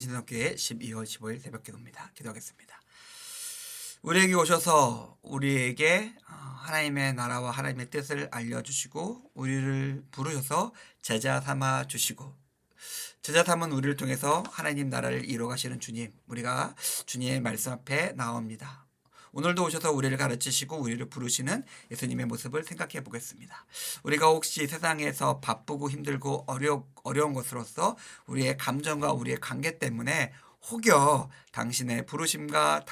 신학교의 12월 15일 새벽 기도입니다. 기도하겠습니다. 우리에게 오셔서 우리에게 하나님의 나라와 하나님의 뜻을 알려주시고 우리를 부르셔서 제자 삼아 주시고 제자 삼은 우리를 통해서 하나님 나라를 이루어가시는 주님, 우리가 주님의 말씀 앞에 나옵니다. 오늘도 오셔서 우리를 가르치시고 우리를 부르시는 예수님의 모습을 생각해 보겠습니다. 우리가 혹시 세상에서 바쁘고 힘들고 어려운 것으로서 우리의 감정과 우리의 관계 때문에 혹여 당신의 부르심과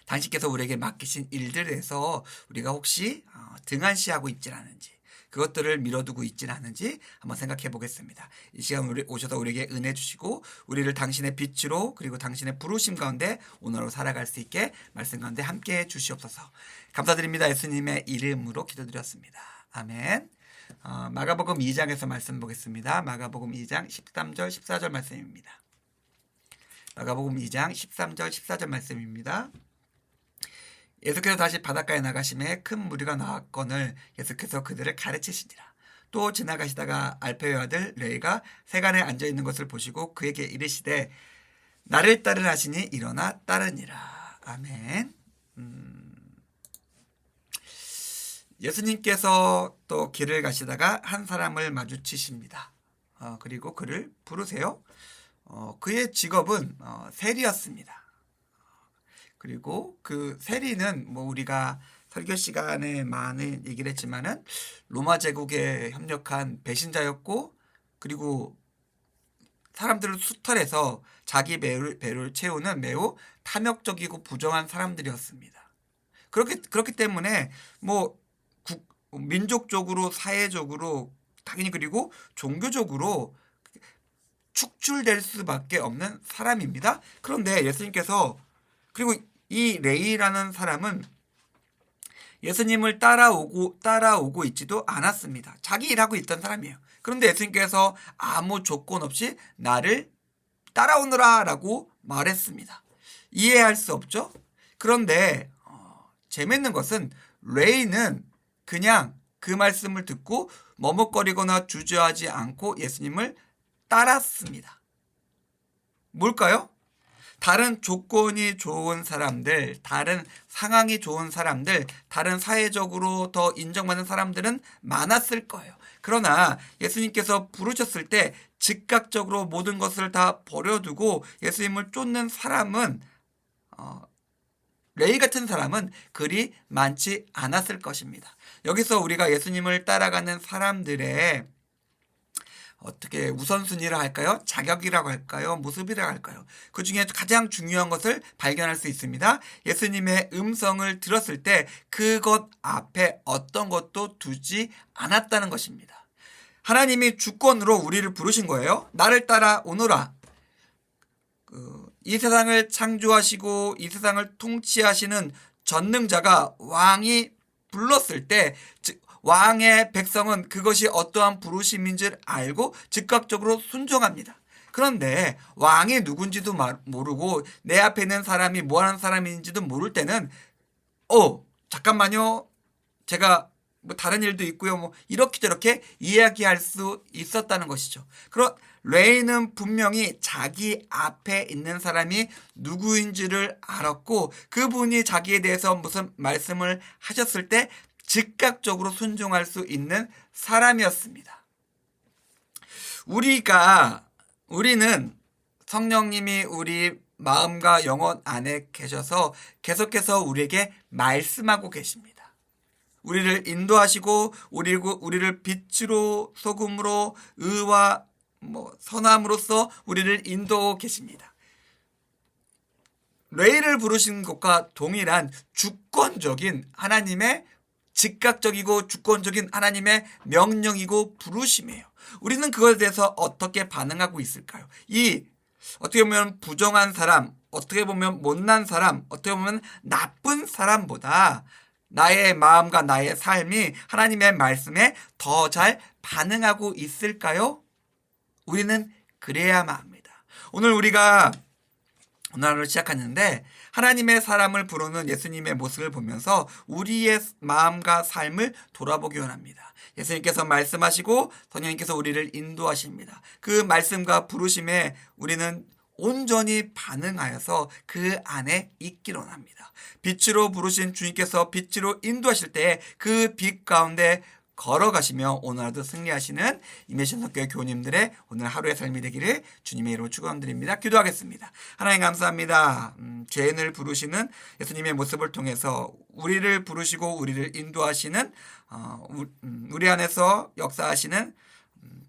당신께서 우리에게 맡기신 일들에서 우리가 혹시 등한시하고 있진 않은지, 그것들을 미뤄두고 있진 않은지 한번 생각해 보겠습니다. 이 시간 오셔서 우리에게 은혜 주시고 우리를 당신의 빛으로 그리고 당신의 부르심 가운데 오늘로 살아갈 수 있게 말씀 가운데 함께해 주시옵소서. 감사드립니다. 예수님의 이름으로 기도드렸습니다. 아멘. 마가복음 2장에서 말씀 보겠습니다. 마가복음 2장 13절 14절 말씀입니다. 마가복음 2장 13절 14절 말씀입니다. 예수께서 다시 바닷가에 나가심에 큰 무리가 나왔거늘 예수께서 그들을 가르치시니라. 또 지나가시다가 알페의 아들 레위가 세간에 앉아있는 것을 보시고 그에게 이르시되 나를 따르라 하시니 일어나 따르니라. 아멘. 예수님께서 또 길을 가시다가 한 사람을 마주치십니다. 그리고 그를 부르세요. 그의 직업은 세리였습니다. 그리고 그 세리는 우리가 설교 시간에 많은 얘기를 했지만은 로마 제국에 협력한 배신자였고, 그리고 사람들을 수탈해서 자기 배를 채우는 매우 탐욕적이고 부정한 사람들이었습니다. 그렇기 때문에 민족적으로, 사회적으로, 당연히 그리고 종교적으로 축출될 수밖에 없는 사람입니다. 그런데 예수님께서, 그리고 이 레위라는 사람은 예수님을 따라오고 있지도 않았습니다. 자기 일하고 있던 사람이에요. 그런데 예수님께서 아무 조건 없이 나를 따라오너라 라고 말했습니다. 이해할 수 없죠? 그런데 재밌는 것은 레위는 그냥 그 말씀을 듣고 머뭇거리거나 주저하지 않고 예수님을 따랐습니다. 뭘까요? 다른 조건이 좋은 사람들, 다른 상황이 좋은 사람들, 다른 사회적으로 더 인정받는 사람들은 많았을 거예요. 그러나 예수님께서 부르셨을 때 즉각적으로 모든 것을 다 버려두고 예수님을 쫓는 사람은, 레위 같은 사람은 그리 많지 않았을 것입니다. 여기서 우리가 예수님을 따라가는 사람들의 어떻게 우선순위라 할까요? 자격이라고 할까요? 모습이라고 할까요? 그 중에 가장 중요한 것을 발견할 수 있습니다. 예수님의 음성을 들었을 때 그것 앞에 어떤 것도 두지 않았다는 것입니다. 하나님이 주권으로 우리를 부르신 거예요. 나를 따라오너라. 이 세상을 창조하시고 이 세상을 통치하시는 전능자가 왕이 불렀을 때, 즉 왕의 백성은 그것이 어떠한 부르심인 줄 알고 즉각적으로 순종합니다. 그런데 왕이 누군지도 모르고 내 앞에 있는 사람이 뭐하는 사람인지도 모를 때는 잠깐만요, 제가 다른 일도 있고요, 이렇게 저렇게 이야기할 수 있었다는 것이죠. 그럼 레위는 분명히 자기 앞에 있는 사람이 누구인지를 알았고 그분이 자기에 대해서 무슨 말씀을 하셨을 때 즉각적으로 순종할 수 있는 사람이었습니다. 우리는 성령님이 우리 마음과 영혼 안에 계셔서 계속해서 우리에게 말씀하고 계십니다. 우리를 인도하시고 우리를 빛으로, 소금으로, 의와 선함으로써 우리를 인도하고 계십니다. 레위를 부르신 것과 동일한 주권적인 하나님의, 즉각적이고 주권적인 하나님의 명령이고 부르심이에요. 우리는 그것에 대해서 어떻게 반응하고 있을까요? 어떻게 보면 부정한 사람, 어떻게 보면 못난 사람, 어떻게 보면 나쁜 사람보다 나의 마음과 나의 삶이 하나님의 말씀에 더 잘 반응하고 있을까요? 우리는 그래야만 합니다. 오늘 우리가 오늘 하루를 시작하는데 하나님의 사람을 부르는 예수님의 모습을 보면서 우리의 마음과 삶을 돌아보기 원합니다. 예수님께서 말씀하시고 성령님께서 우리를 인도하십니다. 그 말씀과 부르심에 우리는 온전히 반응하여서 그 안에 있기를 원합니다. 빛으로 부르신 주님께서 빛으로 인도하실 때 그 빛 가운데 걸어가시며 오늘 하루도 승리하시는 임예신 성교회 교우님들의 오늘 하루의 삶이 되기를 주님의 이름으로 축원드립니다. 기도하겠습니다. 하나님 감사합니다. 죄인을 부르시는 예수님의 모습을 통해서 우리를 부르시고 우리를 인도하시는 우리 안에서 역사하시는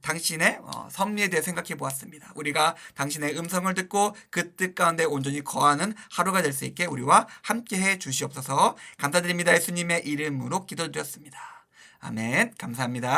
당신의 섭리에 대해 생각해 보았습니다. 우리가 당신의 음성을 듣고 그 뜻 가운데 온전히 거하는 하루가 될 수 있게 우리와 함께해 주시옵소서. 감사드립니다. 예수님의 이름으로 기도드렸습니다. 아멘. 감사합니다.